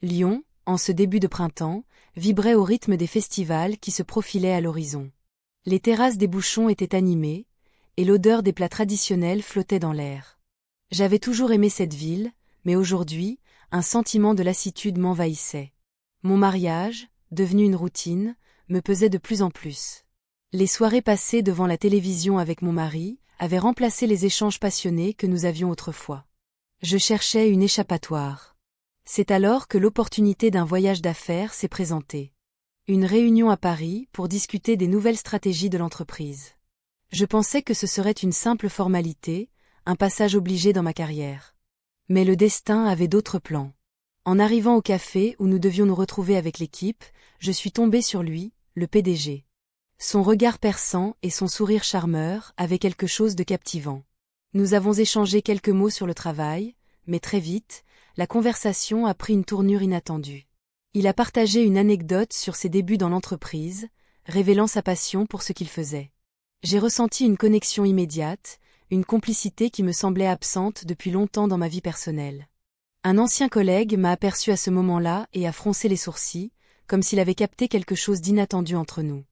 Lyon, en ce début de printemps, vibrait au rythme des festivals qui se profilaient à l'horizon. Les terrasses des bouchons étaient animées, et l'odeur des plats traditionnels flottait dans l'air. J'avais toujours aimé cette ville, mais aujourd'hui, un sentiment de lassitude m'envahissait. Mon mariage, devenu une routine, me pesait de plus en plus. Les soirées passées devant la télévision avec mon mari avaient remplacé les échanges passionnés que nous avions autrefois. Je cherchais une échappatoire. C'est alors que l'opportunité d'un voyage d'affaires s'est présentée. Une réunion à Paris pour discuter des nouvelles stratégies de l'entreprise. Je pensais que ce serait une simple formalité, un passage obligé dans ma carrière. Mais le destin avait d'autres plans. En arrivant au café où nous devions nous retrouver avec l'équipe, je suis tombée sur lui, le PDG. Son regard perçant et son sourire charmeur avaient quelque chose de captivant. Nous avons échangé quelques mots sur le travail, mais très vite, la conversation a pris une tournure inattendue. Il a partagé une anecdote sur ses débuts dans l'entreprise, révélant sa passion pour ce qu'il faisait. J'ai ressenti une connexion immédiate, une complicité qui me semblait absente depuis longtemps dans ma vie personnelle. Un ancien collègue m'a aperçu à ce moment-là et a froncé les sourcils, comme s'il avait capté quelque chose d'inattendu entre nous.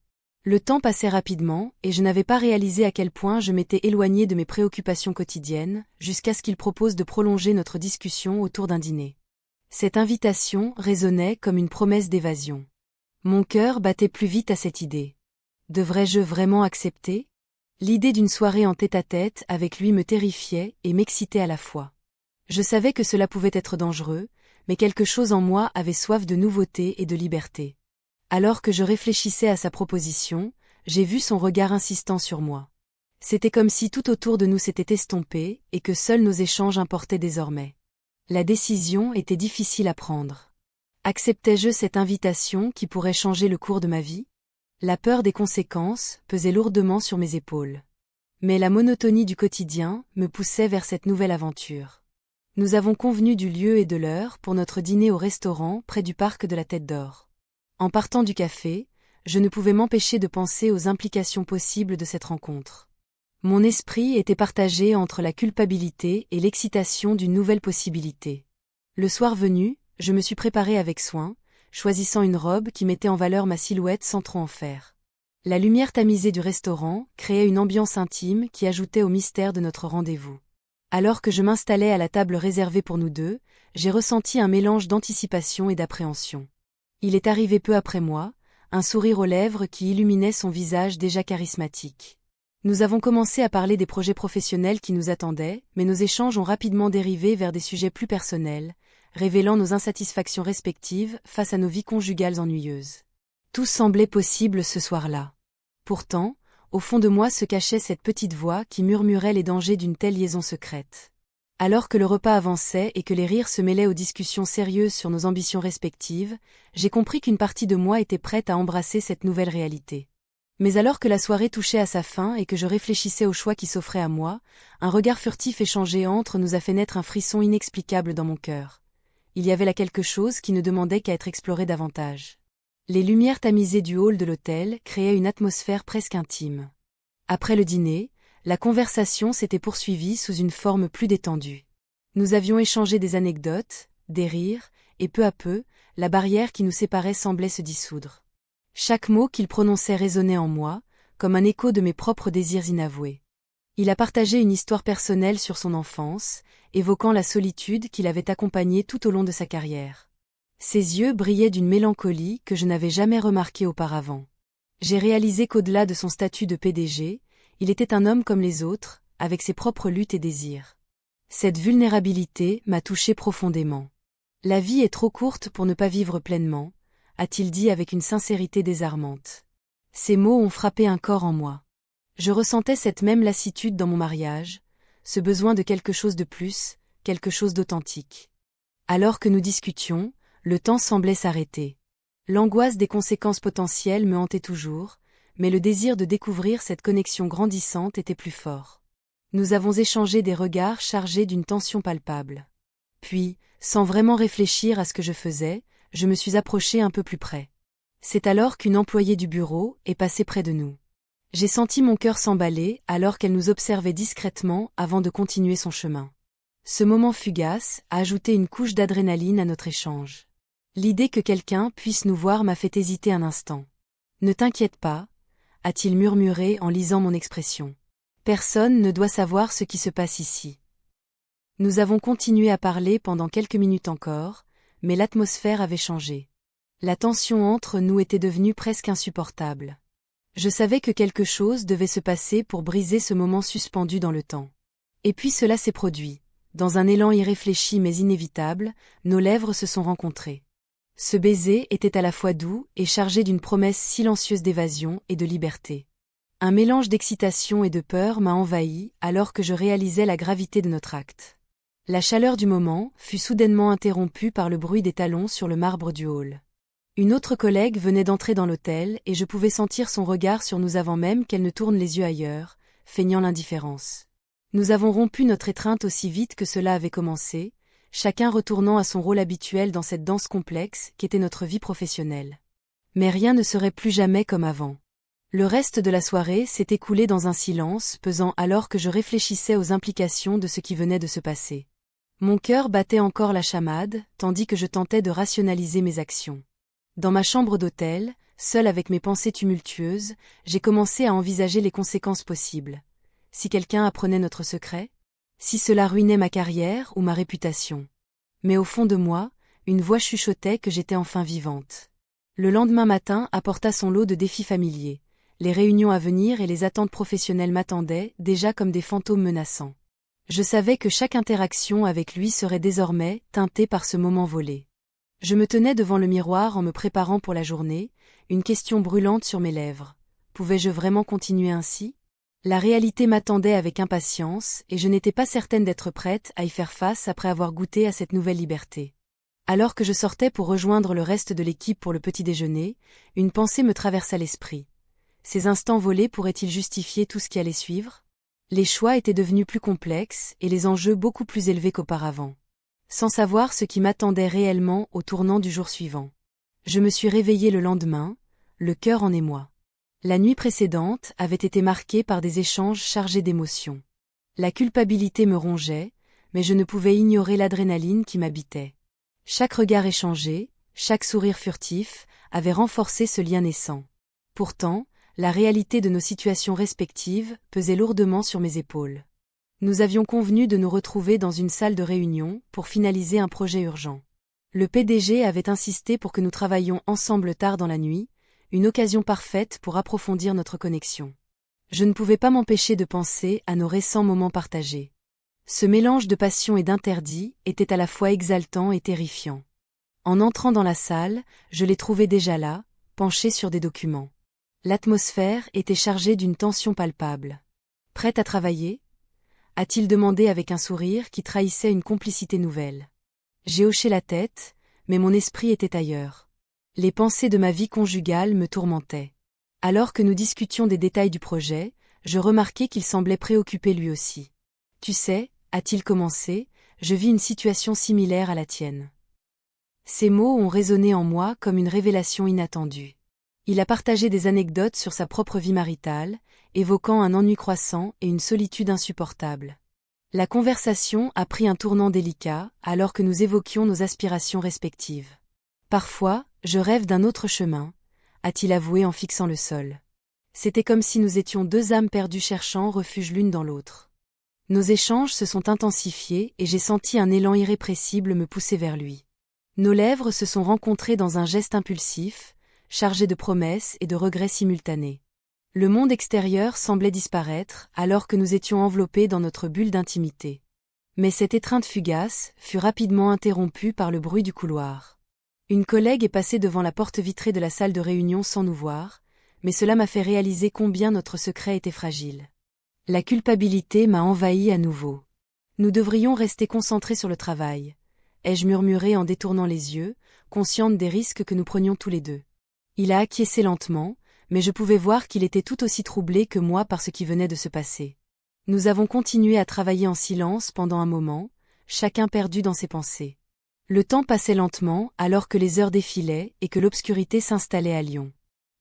Le temps passait rapidement et je n'avais pas réalisé à quel point je m'étais éloignée de mes préoccupations quotidiennes, jusqu'à ce qu'il propose de prolonger notre discussion autour d'un dîner. Cette invitation résonnait comme une promesse d'évasion. Mon cœur battait plus vite à cette idée. Devrais-je vraiment accepter ? L'idée d'une soirée en tête-à-tête avec lui me terrifiait et m'excitait à la fois. Je savais que cela pouvait être dangereux, mais quelque chose en moi avait soif de nouveauté et de liberté. Alors que je réfléchissais à sa proposition, j'ai vu son regard insistant sur moi. C'était comme si tout autour de nous s'était estompé et que seuls nos échanges importaient désormais. La décision était difficile à prendre. Acceptais-je cette invitation qui pourrait changer le cours de ma vie ? La peur des conséquences pesait lourdement sur mes épaules. Mais la monotonie du quotidien me poussait vers cette nouvelle aventure. Nous avons convenu du lieu et de l'heure pour notre dîner au restaurant près du parc de la Tête d'Or. En partant du café, je ne pouvais m'empêcher de penser aux implications possibles de cette rencontre. Mon esprit était partagé entre la culpabilité et l'excitation d'une nouvelle possibilité. Le soir venu, je me suis préparée avec soin, choisissant une robe qui mettait en valeur ma silhouette sans trop en faire. La lumière tamisée du restaurant créait une ambiance intime qui ajoutait au mystère de notre rendez-vous. Alors que je m'installais à la table réservée pour nous deux, j'ai ressenti un mélange d'anticipation et d'appréhension. Il est arrivé peu après moi, un sourire aux lèvres qui illuminait son visage déjà charismatique. Nous avons commencé à parler des projets professionnels qui nous attendaient, mais nos échanges ont rapidement dérivé vers des sujets plus personnels, révélant nos insatisfactions respectives face à nos vies conjugales ennuyeuses. Tout semblait possible ce soir-là. Pourtant, au fond de moi se cachait cette petite voix qui murmurait les dangers d'une telle liaison secrète. Alors que le repas avançait et que les rires se mêlaient aux discussions sérieuses sur nos ambitions respectives, j'ai compris qu'une partie de moi était prête à embrasser cette nouvelle réalité. Mais alors que la soirée touchait à sa fin et que je réfléchissais au choix qui s'offrait à moi, un regard furtif échangé entre nous a fait naître un frisson inexplicable dans mon cœur. Il y avait là quelque chose qui ne demandait qu'à être exploré davantage. Les lumières tamisées du hall de l'hôtel créaient une atmosphère presque intime. Après le dîner, la conversation s'était poursuivie sous une forme plus détendue. Nous avions échangé des anecdotes, des rires, et peu à peu, la barrière qui nous séparait semblait se dissoudre. Chaque mot qu'il prononçait résonnait en moi, comme un écho de mes propres désirs inavoués. Il a partagé une histoire personnelle sur son enfance, évoquant la solitude qui l'avait accompagné tout au long de sa carrière. Ses yeux brillaient d'une mélancolie que je n'avais jamais remarquée auparavant. J'ai réalisé qu'au-delà de son statut de PDG, il était un homme comme les autres, avec ses propres luttes et désirs. Cette vulnérabilité m'a touché profondément. La vie est trop courte pour ne pas vivre pleinement, a-t-il dit avec une sincérité désarmante. Ces mots ont frappé un corps en moi. Je ressentais cette même lassitude dans mon mariage, ce besoin de quelque chose de plus, quelque chose d'authentique. Alors que nous discutions, le temps semblait s'arrêter. L'angoisse des conséquences potentielles me hantait toujours, mais le désir de découvrir cette connexion grandissante était plus fort. Nous avons échangé des regards chargés d'une tension palpable. Puis, sans vraiment réfléchir à ce que je faisais, je me suis approchée un peu plus près. C'est alors qu'une employée du bureau est passée près de nous. J'ai senti mon cœur s'emballer alors qu'elle nous observait discrètement avant de continuer son chemin. Ce moment fugace a ajouté une couche d'adrénaline à notre échange. L'idée que quelqu'un puisse nous voir m'a fait hésiter un instant. Ne t'inquiète pas, a-t-il murmuré en lisant mon expression. Personne ne doit savoir ce qui se passe ici. Nous avons continué à parler pendant quelques minutes encore, mais l'atmosphère avait changé. La tension entre nous était devenue presque insupportable. Je savais que quelque chose devait se passer pour briser ce moment suspendu dans le temps. Et puis cela s'est produit. Dans un élan irréfléchi mais inévitable, nos lèvres se sont rencontrées. Ce baiser était à la fois doux et chargé d'une promesse silencieuse d'évasion et de liberté. Un mélange d'excitation et de peur m'a envahi alors que je réalisais la gravité de notre acte. La chaleur du moment fut soudainement interrompue par le bruit des talons sur le marbre du hall. Une autre collègue venait d'entrer dans l'hôtel et je pouvais sentir son regard sur nous avant même qu'elle ne tourne les yeux ailleurs, feignant l'indifférence. Nous avons rompu notre étreinte aussi vite que cela avait commencé, chacun retournant à son rôle habituel dans cette danse complexe qu'était notre vie professionnelle. Mais rien ne serait plus jamais comme avant. Le reste de la soirée s'est écoulé dans un silence pesant alors que je réfléchissais aux implications de ce qui venait de se passer. Mon cœur battait encore la chamade, tandis que je tentais de rationaliser mes actions. Dans ma chambre d'hôtel, seule avec mes pensées tumultueuses, j'ai commencé à envisager les conséquences possibles. Si quelqu'un apprenait notre secret? Si cela ruinait ma carrière ou ma réputation? Mais au fond de moi, une voix chuchotait que j'étais enfin vivante. Le lendemain matin apporta son lot de défis familiers. Les réunions à venir et les attentes professionnelles m'attendaient, déjà comme des fantômes menaçants. Je savais que chaque interaction avec lui serait désormais teintée par ce moment volé. Je me tenais devant le miroir en me préparant pour la journée, une question brûlante sur mes lèvres. Pouvais-je vraiment continuer ainsi? La réalité m'attendait avec impatience et je n'étais pas certaine d'être prête à y faire face après avoir goûté à cette nouvelle liberté. Alors que je sortais pour rejoindre le reste de l'équipe pour le petit déjeuner, une pensée me traversa l'esprit. Ces instants volés pourraient-ils justifier tout ce qui allait suivre? Les choix étaient devenus plus complexes et les enjeux beaucoup plus élevés qu'auparavant. Sans savoir ce qui m'attendait réellement au tournant du jour suivant. Je me suis réveillée le lendemain, le cœur en émoi. La nuit précédente avait été marquée par des échanges chargés d'émotions. La culpabilité me rongeait, mais je ne pouvais ignorer l'adrénaline qui m'habitait. Chaque regard échangé, chaque sourire furtif, avait renforcé ce lien naissant. Pourtant, la réalité de nos situations respectives pesait lourdement sur mes épaules. Nous avions convenu de nous retrouver dans une salle de réunion pour finaliser un projet urgent. Le PDG avait insisté pour que nous travaillions ensemble tard dans la nuit, une occasion parfaite pour approfondir notre connexion. Je ne pouvais pas m'empêcher de penser à nos récents moments partagés. Ce mélange de passion et d'interdit était à la fois exaltant et terrifiant. En entrant dans la salle, je l'ai trouvé déjà là, penché sur des documents. L'atmosphère était chargée d'une tension palpable. « Prête à travailler ?» a-t-il demandé avec un sourire qui trahissait une complicité nouvelle. J'ai hoché la tête, mais mon esprit était ailleurs. Les pensées de ma vie conjugale me tourmentaient. Alors que nous discutions des détails du projet, je remarquai qu'il semblait préoccupé lui aussi. « Tu sais, a-t-il commencé, je vis une situation similaire à la tienne. » Ces mots ont résonné en moi comme une révélation inattendue. Il a partagé des anecdotes sur sa propre vie maritale, évoquant un ennui croissant et une solitude insupportable. La conversation a pris un tournant délicat alors que nous évoquions nos aspirations respectives. « Parfois, je rêve d'un autre chemin », a-t-il avoué en fixant le sol. C'était comme si nous étions deux âmes perdues cherchant refuge l'une dans l'autre. Nos échanges se sont intensifiés et j'ai senti un élan irrépressible me pousser vers lui. Nos lèvres se sont rencontrées dans un geste impulsif, chargé de promesses et de regrets simultanés. Le monde extérieur semblait disparaître alors que nous étions enveloppés dans notre bulle d'intimité. Mais cette étreinte fugace fut rapidement interrompue par le bruit du couloir. Une collègue est passée devant la porte vitrée de la salle de réunion sans nous voir, mais cela m'a fait réaliser combien notre secret était fragile. La culpabilité m'a envahi à nouveau. Nous devrions rester concentrés sur le travail, ai-je murmuré en détournant les yeux, consciente des risques que nous prenions tous les deux. Il a acquiescé lentement, mais je pouvais voir qu'il était tout aussi troublé que moi par ce qui venait de se passer. Nous avons continué à travailler en silence pendant un moment, chacun perdu dans ses pensées. Le temps passait lentement alors que les heures défilaient et que l'obscurité s'installait à Lyon.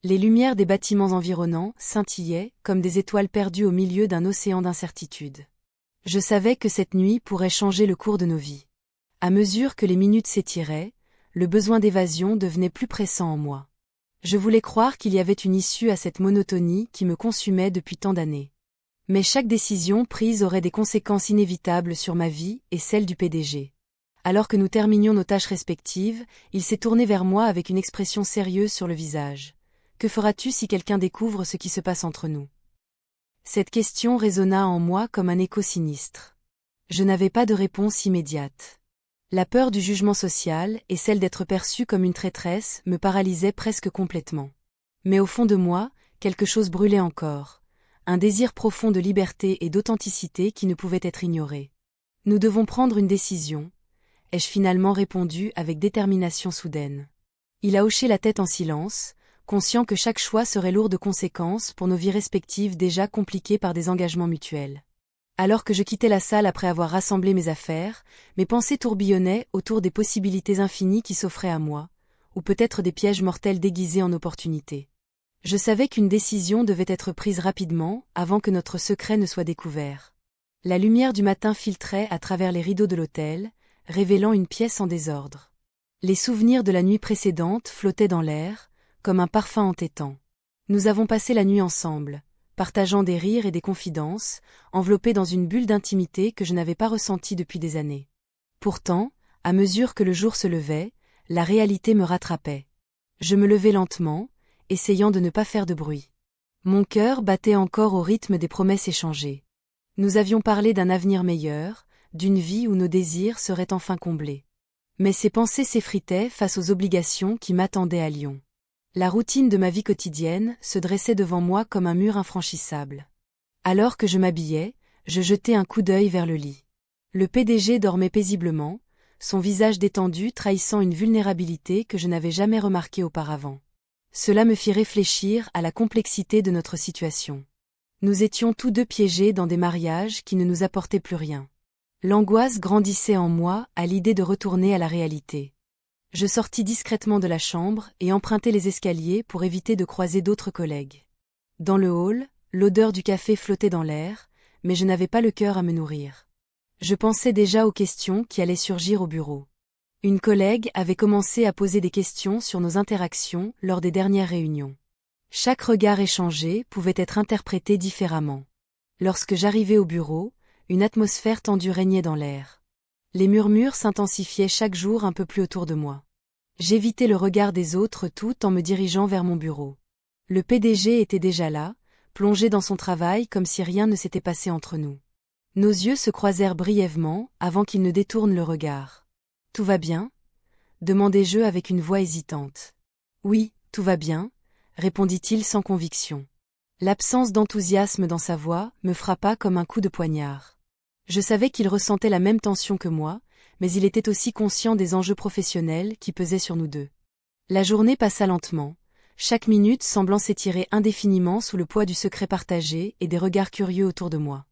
Les lumières des bâtiments environnants scintillaient comme des étoiles perdues au milieu d'un océan d'incertitude. Je savais que cette nuit pourrait changer le cours de nos vies. À mesure que les minutes s'étiraient, le besoin d'évasion devenait plus pressant en moi. Je voulais croire qu'il y avait une issue à cette monotonie qui me consumait depuis tant d'années. Mais chaque décision prise aurait des conséquences inévitables sur ma vie et celle du PDG. Alors que nous terminions nos tâches respectives, il s'est tourné vers moi avec une expression sérieuse sur le visage. « Que feras-tu si quelqu'un découvre ce qui se passe entre nous ?» Cette question résonna en moi comme un écho sinistre. Je n'avais pas de réponse immédiate. La peur du jugement social et celle d'être perçue comme une traîtresse me paralysaient presque complètement. Mais au fond de moi, quelque chose brûlait encore. Un désir profond de liberté et d'authenticité qui ne pouvait être ignoré. « Nous devons prendre une décision », ai-je finalement répondu avec détermination soudaine. Il a hoché la tête en silence, conscient que chaque choix serait lourd de conséquences pour nos vies respectives déjà compliquées par des engagements mutuels. Alors que je quittais la salle après avoir rassemblé mes affaires, mes pensées tourbillonnaient autour des possibilités infinies qui s'offraient à moi, ou peut-être des pièges mortels déguisés en opportunités. Je savais qu'une décision devait être prise rapidement, avant que notre secret ne soit découvert. La lumière du matin filtrait à travers les rideaux de l'hôtel, révélant une pièce en désordre. Les souvenirs de la nuit précédente flottaient dans l'air, comme un parfum entêtant. Nous avons passé la nuit ensemble, partageant des rires et des confidences, enveloppés dans une bulle d'intimité que je n'avais pas ressentie depuis des années. Pourtant, à mesure que le jour se levait, la réalité me rattrapait. Je me levais lentement, essayant de ne pas faire de bruit. Mon cœur battait encore au rythme des promesses échangées. Nous avions parlé d'un avenir meilleur, d'une vie où nos désirs seraient enfin comblés. Mais ces pensées s'effritaient face aux obligations qui m'attendaient à Lyon. La routine de ma vie quotidienne se dressait devant moi comme un mur infranchissable. Alors que je m'habillais, je jetai un coup d'œil vers le lit. Le PDG dormait paisiblement, son visage détendu trahissant une vulnérabilité que je n'avais jamais remarquée auparavant. Cela me fit réfléchir à la complexité de notre situation. Nous étions tous deux piégés dans des mariages qui ne nous apportaient plus rien. L'angoisse grandissait en moi à l'idée de retourner à la réalité. Je sortis discrètement de la chambre et empruntai les escaliers pour éviter de croiser d'autres collègues. Dans le hall, l'odeur du café flottait dans l'air, mais je n'avais pas le cœur à me nourrir. Je pensais déjà aux questions qui allaient surgir au bureau. Une collègue avait commencé à poser des questions sur nos interactions lors des dernières réunions. Chaque regard échangé pouvait être interprété différemment. Lorsque j'arrivais au bureau, une atmosphère tendue régnait dans l'air. Les murmures s'intensifiaient chaque jour un peu plus autour de moi. J'évitais le regard des autres tout en me dirigeant vers mon bureau. Le PDG était déjà là, plongé dans son travail comme si rien ne s'était passé entre nous. Nos yeux se croisèrent brièvement avant qu'il ne détourne le regard. « Tout va bien ?» demandai-je avec une voix hésitante. « Oui, tout va bien », répondit-il sans conviction. L'absence d'enthousiasme dans sa voix me frappa comme un coup de poignard. Je savais qu'il ressentait la même tension que moi, mais il était aussi conscient des enjeux professionnels qui pesaient sur nous deux. La journée passa lentement, chaque minute semblant s'étirer indéfiniment sous le poids du secret partagé et des regards curieux autour de moi.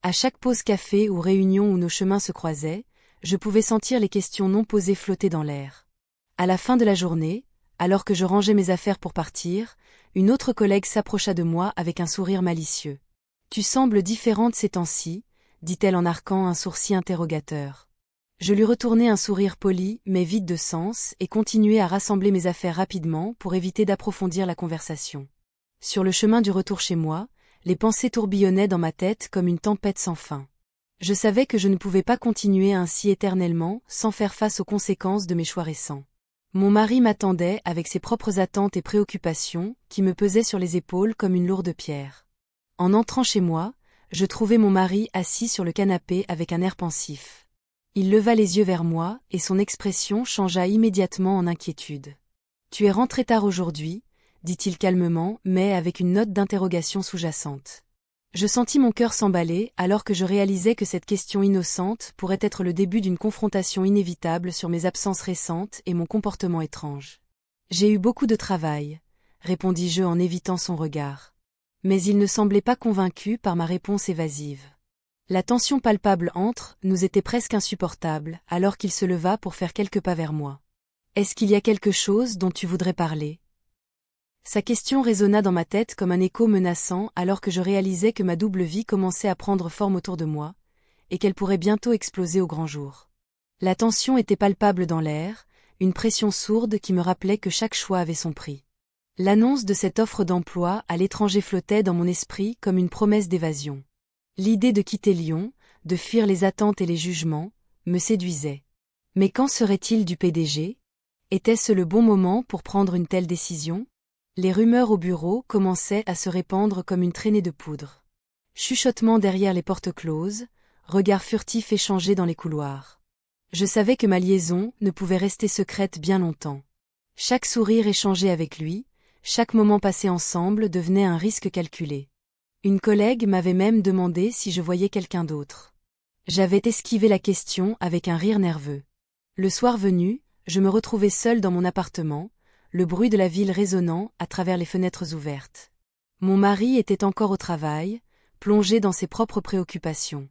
À chaque pause café ou réunion où nos chemins se croisaient, je pouvais sentir les questions non posées flotter dans l'air. À la fin de la journée, alors que je rangeais mes affaires pour partir, une autre collègue s'approcha de moi avec un sourire malicieux. « Tu sembles différente ces temps-ci », dit-elle en arquant un sourcil interrogateur. Je lui retournai un sourire poli mais vide de sens et continuai à rassembler mes affaires rapidement pour éviter d'approfondir la conversation. Sur le chemin du retour chez moi, les pensées tourbillonnaient dans ma tête comme une tempête sans fin. Je savais que je ne pouvais pas continuer ainsi éternellement sans faire face aux conséquences de mes choix récents. Mon mari m'attendait avec ses propres attentes et préoccupations qui me pesaient sur les épaules comme une lourde pierre. En entrant chez moi, je trouvai mon mari assis sur le canapé avec un air pensif. Il leva les yeux vers moi et son expression changea immédiatement en inquiétude. « Tu es rentré tard aujourd'hui », dit-il calmement mais avec une note d'interrogation sous-jacente. Je sentis mon cœur s'emballer alors que je réalisais que cette question innocente pourrait être le début d'une confrontation inévitable sur mes absences récentes et mon comportement étrange. « J'ai eu beaucoup de travail », répondis-je en évitant son regard. Mais il ne semblait pas convaincu par ma réponse évasive. La tension palpable entre nous était presque insupportable alors qu'il se leva pour faire quelques pas vers moi. « Est-ce qu'il y a quelque chose dont tu voudrais parler ?» Sa question résonna dans ma tête comme un écho menaçant alors que je réalisais que ma double vie commençait à prendre forme autour de moi, et qu'elle pourrait bientôt exploser au grand jour. La tension était palpable dans l'air, une pression sourde qui me rappelait que chaque choix avait son prix. L'annonce de cette offre d'emploi à l'étranger flottait dans mon esprit comme une promesse d'évasion. L'idée de quitter Lyon, de fuir les attentes et les jugements, me séduisait. Mais qu'en serait-il du PDG? Était-ce le bon moment pour prendre une telle décision? Les rumeurs au bureau commençaient à se répandre comme une traînée de poudre. Chuchotements derrière les portes closes, regards furtifs échangés dans les couloirs. Je savais que ma liaison ne pouvait rester secrète bien longtemps. Chaque sourire échangé avec lui, chaque moment passé ensemble devenait un risque calculé. Une collègue m'avait même demandé si je voyais quelqu'un d'autre. J'avais esquivé la question avec un rire nerveux. Le soir venu, je me retrouvais seule dans mon appartement, le bruit de la ville résonnant à travers les fenêtres ouvertes. Mon mari était encore au travail, plongé dans ses propres préoccupations.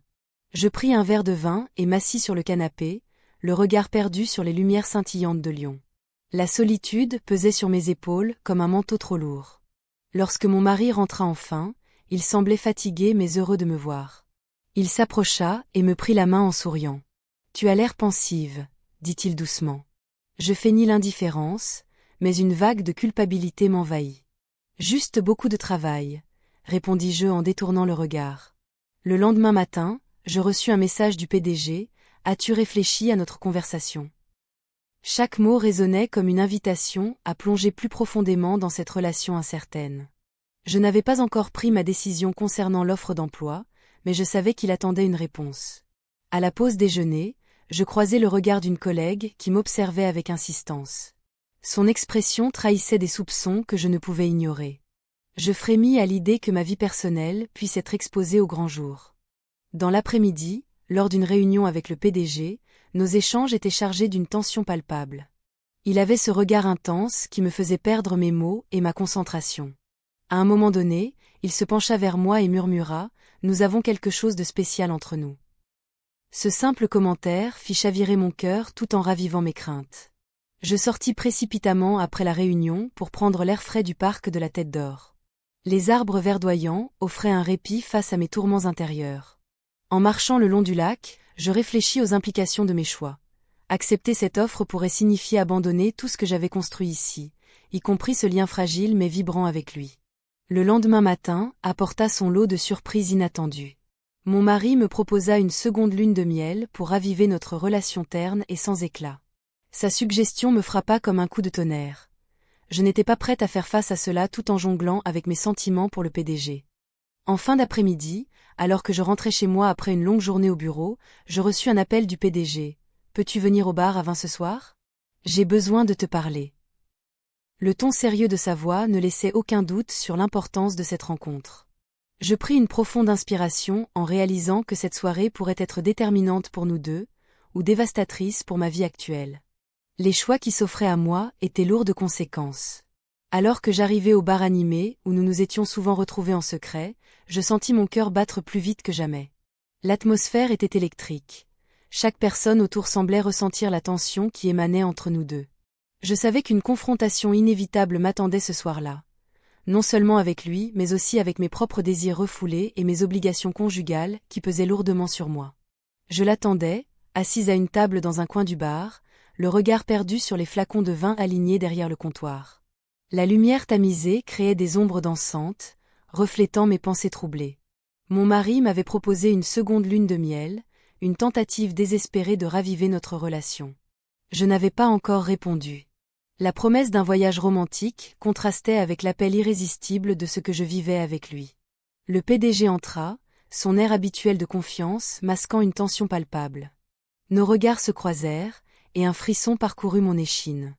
Je pris un verre de vin et m'assis sur le canapé, le regard perdu sur les lumières scintillantes de Lyon. La solitude pesait sur mes épaules comme un manteau trop lourd. Lorsque mon mari rentra enfin, il semblait fatigué mais heureux de me voir. Il s'approcha et me prit la main en souriant. « Tu as l'air pensive », dit-il doucement. Je feignis l'indifférence, mais une vague de culpabilité m'envahit. « Juste beaucoup de travail », répondis-je en détournant le regard. Le lendemain matin, je reçus un message du PDG. « As-tu réfléchi à notre conversation ?» Chaque mot résonnait comme une invitation à plonger plus profondément dans cette relation incertaine. Je n'avais pas encore pris ma décision concernant l'offre d'emploi, mais je savais qu'il attendait une réponse. À la pause déjeuner, je croisai le regard d'une collègue qui m'observait avec insistance. Son expression trahissait des soupçons que je ne pouvais ignorer. Je frémis à l'idée que ma vie personnelle puisse être exposée au grand jour. Dans l'après-midi, lors d'une réunion avec le PDG, nos échanges étaient chargés d'une tension palpable. Il avait ce regard intense qui me faisait perdre mes mots et ma concentration. À un moment donné, il se pencha vers moi et murmura « Nous avons quelque chose de spécial entre nous ». Ce simple commentaire fit chavirer mon cœur tout en ravivant mes craintes. Je sortis précipitamment après la réunion pour prendre l'air frais du parc de la Tête d'Or. Les arbres verdoyants offraient un répit face à mes tourments intérieurs. En marchant le long du lac, je réfléchis aux implications de mes choix. Accepter cette offre pourrait signifier abandonner tout ce que j'avais construit ici, y compris ce lien fragile mais vibrant avec lui. Le lendemain matin apporta son lot de surprises inattendues. Mon mari me proposa une seconde lune de miel pour raviver notre relation terne et sans éclat. Sa suggestion me frappa comme un coup de tonnerre. Je n'étais pas prête à faire face à cela tout en jonglant avec mes sentiments pour le PDG. En fin d'après-midi, alors que je rentrais chez moi après une longue journée au bureau, je reçus un appel du PDG. « Peux-tu venir au bar à 20 ce soir ? J'ai besoin de te parler. » Le ton sérieux de sa voix ne laissait aucun doute sur l'importance de cette rencontre. Je pris une profonde inspiration en réalisant que cette soirée pourrait être déterminante pour nous deux, ou dévastatrice pour ma vie actuelle. Les choix qui s'offraient à moi étaient lourds de conséquences. Alors que j'arrivais au bar animé, où nous nous étions souvent retrouvés en secret, je sentis mon cœur battre plus vite que jamais. L'atmosphère était électrique. Chaque personne autour semblait ressentir la tension qui émanait entre nous deux. Je savais qu'une confrontation inévitable m'attendait ce soir-là. Non seulement avec lui, mais aussi avec mes propres désirs refoulés et mes obligations conjugales qui pesaient lourdement sur moi. Je l'attendais, assise à une table dans un coin du bar, le regard perdu sur les flacons de vin alignés derrière le comptoir. La lumière tamisée créait des ombres dansantes, reflétant mes pensées troublées. Mon mari m'avait proposé une seconde lune de miel, une tentative désespérée de raviver notre relation. Je n'avais pas encore répondu. La promesse d'un voyage romantique contrastait avec l'appel irrésistible de ce que je vivais avec lui. Le PDG entra, son air habituel de confiance masquant une tension palpable. Nos regards se croisèrent, et un frisson parcourut mon échine.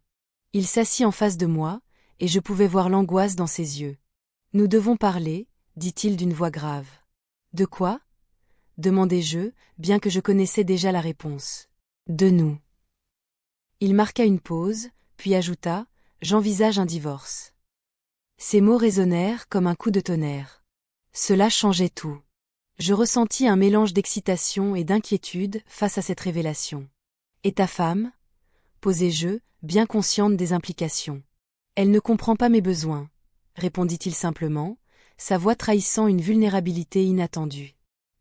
Il s'assit en face de moi, et je pouvais voir l'angoisse dans ses yeux. « Nous devons parler, » dit-il d'une voix grave. « De quoi ?» demandai-je, bien que je connaissais déjà la réponse. « De nous. » Il marqua une pause, puis ajouta « J'envisage un divorce. » Ces mots résonnèrent comme un coup de tonnerre. Cela changeait tout. Je ressentis un mélange d'excitation et d'inquiétude face à cette révélation. « Et ta femme ?» posai-je, bien consciente des implications. « Elle ne comprend pas mes besoins, » répondit-il simplement, sa voix trahissant une vulnérabilité inattendue.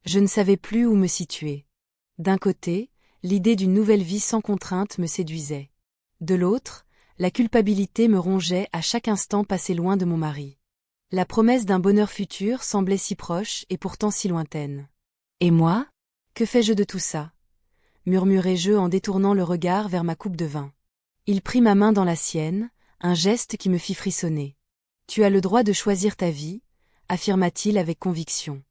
Je ne savais plus où me situer. D'un côté, l'idée d'une nouvelle vie sans contrainte me séduisait. De l'autre, la culpabilité me rongeait à chaque instant passé loin de mon mari. La promesse d'un bonheur futur semblait si proche et pourtant si lointaine. Et moi? Que fais-je de tout ça? Murmurai-je en détournant le regard vers ma coupe de vin. Il prit ma main dans la sienne, un geste qui me fit frissonner. Tu as le droit de choisir ta vie, affirma-t-il avec conviction.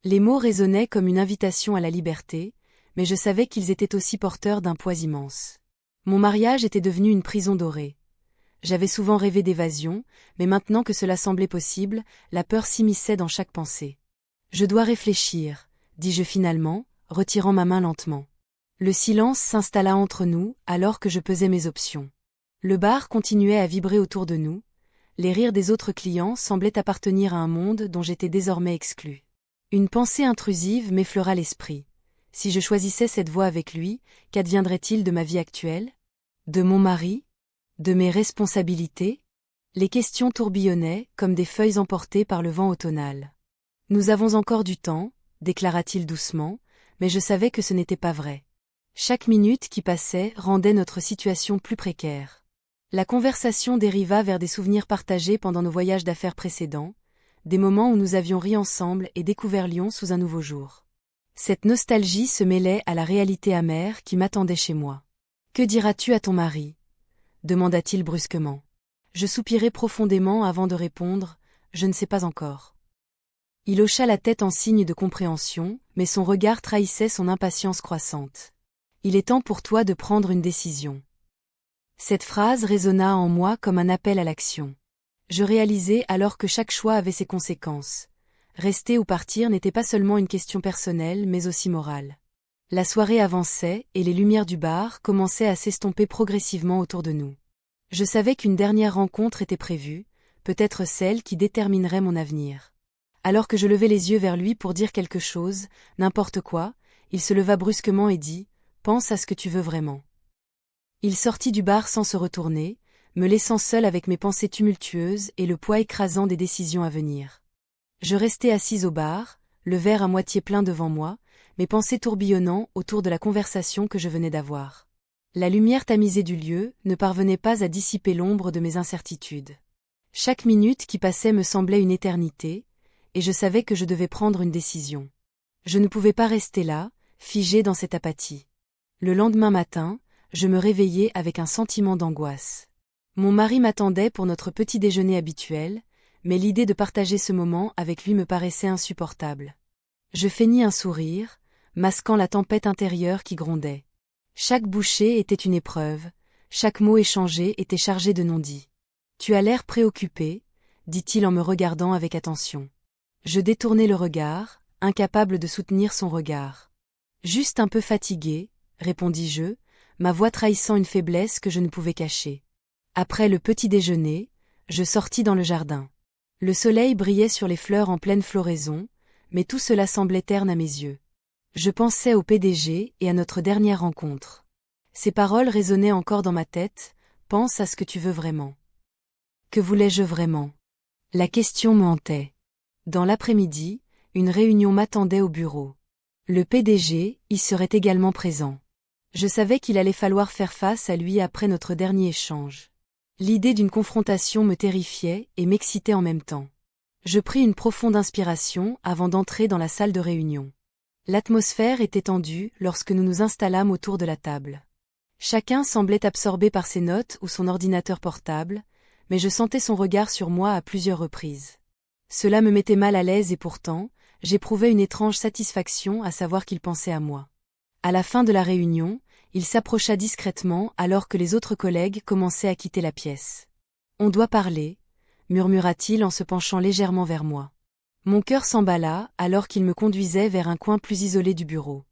Les mots résonnaient comme une invitation à la liberté, mais je savais qu'ils étaient aussi porteurs d'un poids immense. Mon mariage était devenu une prison dorée. J'avais souvent rêvé d'évasion, mais maintenant que cela semblait possible, la peur s'immisçait dans chaque pensée. Je dois réfléchir, dis-je finalement, retirant ma main lentement. Le silence s'installa entre nous, alors que je pesais mes options. Le bar continuait à vibrer autour de nous. Les rires des autres clients semblaient appartenir à un monde dont j'étais désormais exclu. Une pensée intrusive m'effleura l'esprit. Si je choisissais cette voie avec lui, qu'adviendrait-il de ma vie actuelle? De mon mari? De mes responsabilités? Les questions tourbillonnaient, comme des feuilles emportées par le vent automnal. Nous avons encore du temps, déclara-t-il doucement, mais je savais que ce n'était pas vrai. Chaque minute qui passait rendait notre situation plus précaire. La conversation dériva vers des souvenirs partagés pendant nos voyages d'affaires précédents, des moments où nous avions ri ensemble et découvert Lyon sous un nouveau jour. Cette nostalgie se mêlait à la réalité amère qui m'attendait chez moi. « Que diras-tu à ton mari » demanda-t-il brusquement. Je soupirai profondément avant de répondre « Je ne sais pas encore ». Il hocha la tête en signe de compréhension, mais son regard trahissait son impatience croissante. « Il est temps pour toi de prendre une décision. » Cette phrase résonna en moi comme un appel à l'action. Je réalisais alors que chaque choix avait ses conséquences. Rester ou partir n'était pas seulement une question personnelle, mais aussi morale. La soirée avançait, et les lumières du bar commençaient à s'estomper progressivement autour de nous. Je savais qu'une dernière rencontre était prévue, peut-être celle qui déterminerait mon avenir. Alors que je levais les yeux vers lui pour dire quelque chose, n'importe quoi, il se leva brusquement et dit « Pense à ce que tu veux vraiment ». Il sortit du bar sans se retourner, me laissant seul avec mes pensées tumultueuses et le poids écrasant des décisions à venir. Je restais assise au bar, le verre à moitié plein devant moi, mes pensées tourbillonnant autour de la conversation que je venais d'avoir. La lumière tamisée du lieu ne parvenait pas à dissiper l'ombre de mes incertitudes. Chaque minute qui passait me semblait une éternité, et je savais que je devais prendre une décision. Je ne pouvais pas rester là, figé dans cette apathie. Le lendemain matin, je me réveillai avec un sentiment d'angoisse. Mon mari m'attendait pour notre petit déjeuner habituel, mais l'idée de partager ce moment avec lui me paraissait insupportable. Je feignis un sourire, masquant la tempête intérieure qui grondait. Chaque bouchée était une épreuve, chaque mot échangé était chargé de non-dits. « Tu as l'air préoccupé » dit-il en me regardant avec attention. Je détournai le regard, incapable de soutenir son regard. « Juste un peu fatigué » répondis-je, ma voix trahissant une faiblesse que je ne pouvais cacher. Après le petit déjeuner, je sortis dans le jardin. Le soleil brillait sur les fleurs en pleine floraison, mais tout cela semblait terne à mes yeux. Je pensais au PDG et à notre dernière rencontre. Ces paroles résonnaient encore dans ma tête, « Pense à ce que tu veux vraiment. » Que voulais-je vraiment? La question me hantait. Dans l'après-midi, une réunion m'attendait au bureau. Le PDG y serait également présent. Je savais qu'il allait falloir faire face à lui après notre dernier échange. L'idée d'une confrontation me terrifiait et m'excitait en même temps. Je pris une profonde inspiration avant d'entrer dans la salle de réunion. L'atmosphère était tendue lorsque nous nous installâmes autour de la table. Chacun semblait absorbé par ses notes ou son ordinateur portable, mais je sentais son regard sur moi à plusieurs reprises. Cela me mettait mal à l'aise et pourtant, j'éprouvais une étrange satisfaction à savoir qu'il pensait à moi. À la fin de la réunion, il s'approcha discrètement alors que les autres collègues commençaient à quitter la pièce. « On doit parler » murmura-t-il en se penchant légèrement vers moi. Mon cœur s'emballa alors qu'il me conduisait vers un coin plus isolé du bureau.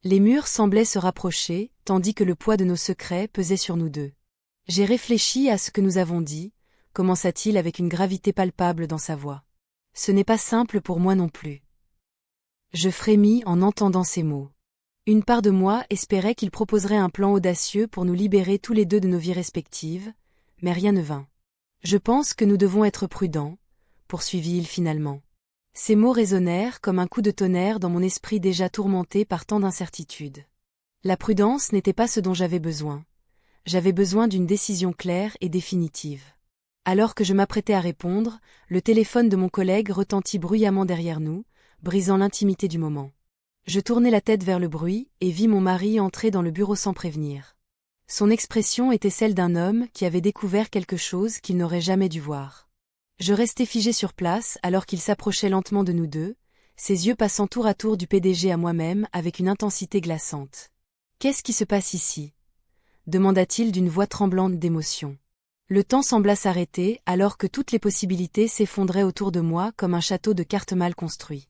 Les murs semblaient se rapprocher, tandis que le poids de nos secrets pesait sur nous deux. « J'ai réfléchi à ce que nous avons dit » commença-t-il avec une gravité palpable dans sa voix. « Ce n'est pas simple pour moi non plus. » Je frémis en entendant ces mots. Une part de moi espérait qu'il proposerait un plan audacieux pour nous libérer tous les deux de nos vies respectives, mais rien ne vint. « Je pense que nous devons être prudents » poursuivit-il finalement. Ces mots résonnèrent comme un coup de tonnerre dans mon esprit déjà tourmenté par tant d'incertitudes. La prudence n'était pas ce dont j'avais besoin. J'avais besoin d'une décision claire et définitive. Alors que je m'apprêtais à répondre, le téléphone de mon collègue retentit bruyamment derrière nous, brisant l'intimité du moment. Je tournai la tête vers le bruit et vis mon mari entrer dans le bureau sans prévenir. Son expression était celle d'un homme qui avait découvert quelque chose qu'il n'aurait jamais dû voir. Je restai figé sur place alors qu'il s'approchait lentement de nous deux, ses yeux passant tour à tour du PDG à moi-même avec une intensité glaçante. « Qu'est-ce qui se passe ici ?» demanda-t-il d'une voix tremblante d'émotion. Le temps sembla s'arrêter alors que toutes les possibilités s'effondraient autour de moi comme un château de cartes mal construit.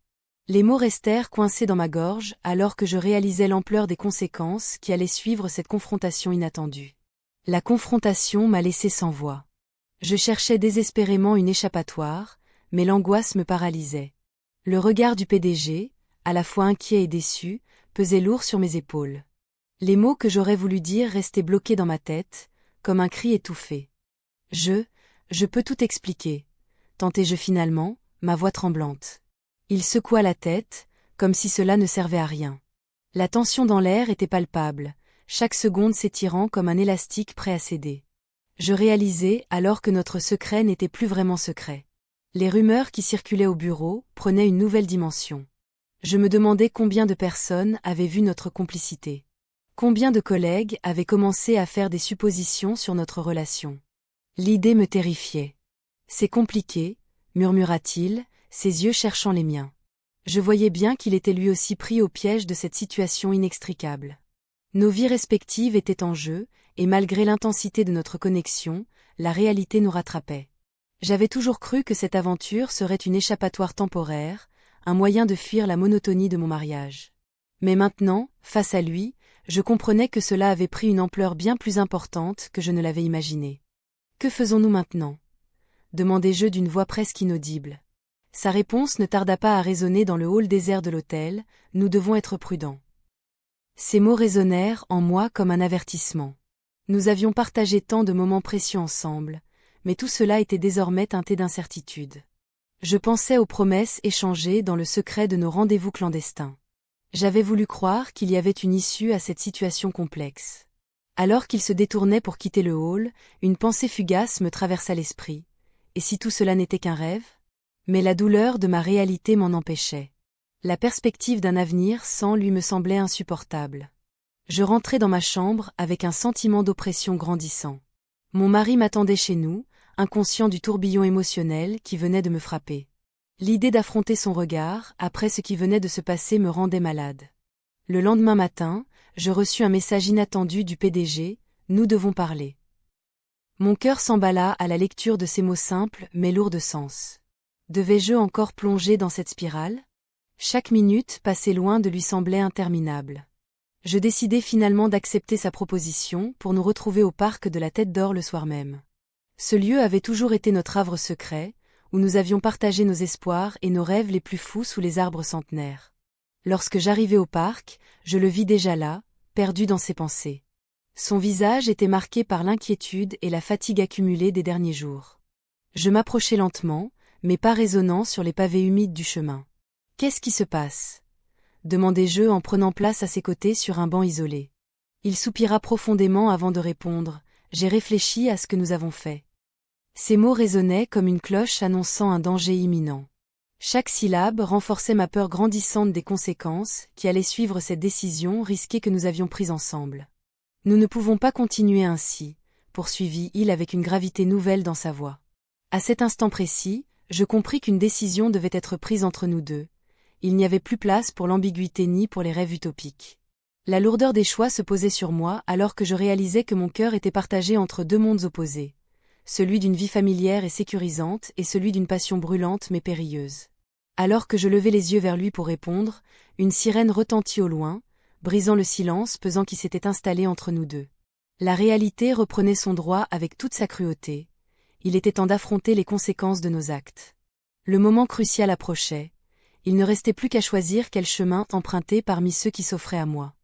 Les mots restèrent coincés dans ma gorge alors que je réalisais l'ampleur des conséquences qui allaient suivre cette confrontation inattendue. La confrontation m'a laissé sans voix. Je cherchais désespérément une échappatoire, mais l'angoisse me paralysait. Le regard du PDG, à la fois inquiet et déçu, pesait lourd sur mes épaules. Les mots que j'aurais voulu dire restaient bloqués dans ma tête, comme un cri étouffé. Je peux tout expliquer, tentai-je finalement, ma voix tremblante. Il secoua la tête, comme si cela ne servait à rien. La tension dans l'air était palpable, chaque seconde s'étirant comme un élastique prêt à céder. Je réalisais alors que notre secret n'était plus vraiment secret. Les rumeurs qui circulaient au bureau prenaient une nouvelle dimension. Je me demandais combien de personnes avaient vu notre complicité. Combien de collègues avaient commencé à faire des suppositions sur notre relation. L'idée me terrifiait. « C'est compliqué », murmura-t-il, ses yeux cherchant les miens. Je voyais bien qu'il était lui aussi pris au piège de cette situation inextricable. Nos vies respectives étaient en jeu, et malgré l'intensité de notre connexion, la réalité nous rattrapait. J'avais toujours cru que cette aventure serait une échappatoire temporaire, un moyen de fuir la monotonie de mon mariage. Mais maintenant, face à lui, je comprenais que cela avait pris une ampleur bien plus importante que je ne l'avais imaginé. « Que faisons-nous maintenant » demandai-je d'une voix presque inaudible. Sa réponse ne tarda pas à résonner dans le hall désert de l'hôtel, « Nous devons être prudents. » Ces mots résonnèrent en moi comme un avertissement. Nous avions partagé tant de moments précieux ensemble, mais tout cela était désormais teinté d'incertitude. Je pensais aux promesses échangées dans le secret de nos rendez-vous clandestins. J'avais voulu croire qu'il y avait une issue à cette situation complexe. Alors qu'il se détournait pour quitter le hall, une pensée fugace me traversa l'esprit. Et si tout cela n'était qu'un rêve ? Mais la douleur de ma réalité m'en empêchait. La perspective d'un avenir sans lui me semblait insupportable. Je rentrai dans ma chambre avec un sentiment d'oppression grandissant. Mon mari m'attendait chez nous, inconscient du tourbillon émotionnel qui venait de me frapper. L'idée d'affronter son regard, après ce qui venait de se passer, me rendait malade. Le lendemain matin, je reçus un message inattendu du PDG, « Nous devons parler ». Mon cœur s'emballa à la lecture de ces mots simples mais lourds de sens. Devais-je encore plonger dans cette spirale ? Chaque minute passée loin de lui semblait interminable. Je décidai finalement d'accepter sa proposition pour nous retrouver au parc de la Tête d'Or le soir même. Ce lieu avait toujours été notre havre secret, où nous avions partagé nos espoirs et nos rêves les plus fous sous les arbres centenaires. Lorsque j'arrivai au parc, je le vis déjà là, perdu dans ses pensées. Son visage était marqué par l'inquiétude et la fatigue accumulée des derniers jours. Je m'approchai lentement, mes pas résonnant sur les pavés humides du chemin. « Qu'est-ce qui se passe ?» demandai-je en prenant place à ses côtés sur un banc isolé. Il soupira profondément avant de répondre, « J'ai réfléchi à ce que nous avons fait. » Ces mots résonnaient comme une cloche annonçant un danger imminent. Chaque syllabe renforçait ma peur grandissante des conséquences qui allaient suivre cette décision risquée que nous avions prise ensemble. « Nous ne pouvons pas continuer ainsi, » poursuivit-il avec une gravité nouvelle dans sa voix. À cet instant précis, je compris qu'une décision devait être prise entre nous deux. Il n'y avait plus place pour l'ambiguïté ni pour les rêves utopiques. La lourdeur des choix se posait sur moi alors que je réalisais que mon cœur était partagé entre deux mondes opposés. Celui d'une vie familière et sécurisante et celui d'une passion brûlante mais périlleuse. Alors que je levai les yeux vers lui pour répondre, une sirène retentit au loin, brisant le silence pesant qui s'était installé entre nous deux. La réalité reprenait son droit avec toute sa cruauté. Il était temps d'affronter les conséquences de nos actes. Le moment crucial approchait. Il ne restait plus qu'à choisir quel chemin emprunter parmi ceux qui s'offraient à moi.